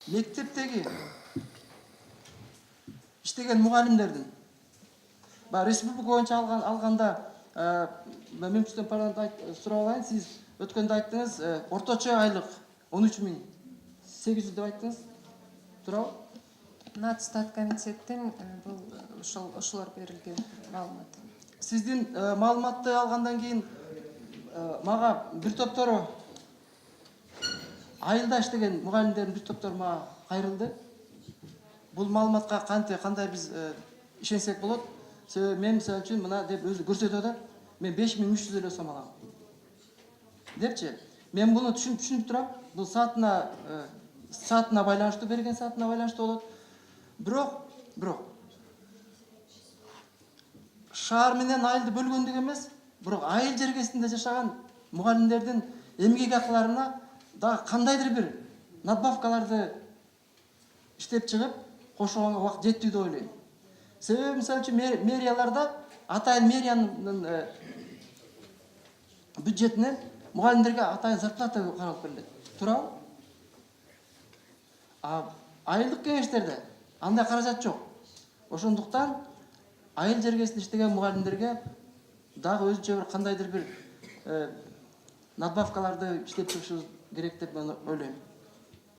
Мектептеги иштеген мугалимдердин республика боюнча алганда мемлекеттен парламент сурап алайын, сиз өткөндө айттыңыз, орточо айлык 13.800 деп айттыңыз. Туурабы? Нацстат комитеттен бул ошолор берилген маалымат. Сиздин маалыматты алгандан кийин мага бир топтору айылда иштеген мугалимдердин бир топтору мага кайрылды. Бул маалыматка кандай биз ишенсек болот? Себеби мен мисалы үчүн мына деп өзү көрсөтөт да, мен 5300 эле сом алам. Депчи, мен буну түшүнүп турам. Бул саатына байланыштуу, берген саатына байланыштуу болот. Бирок шаар менен айылды бөлгөндүк эмес, бирок айыл жергесинде жашаган мугалимдердин эмгек акыларына дагы кандайдыр бир надбавкаларды иштеп чыгып кошууга убакыт жетти деп ойлойм. Себеби мисалы үчүн мэрияларда атайын мэриянын бюджетинен мугалимдерге атайын зарплата каралып берилет. Туурабы? Айылдык кеңештерде андай каражат жок. Ошондуктан айыл жергесинде иштеген мугалимдерге дагы өзүнчө бир кандайдыр бир надбавкаларды иштеп чыгышыбыз керек деп мен ойлойм.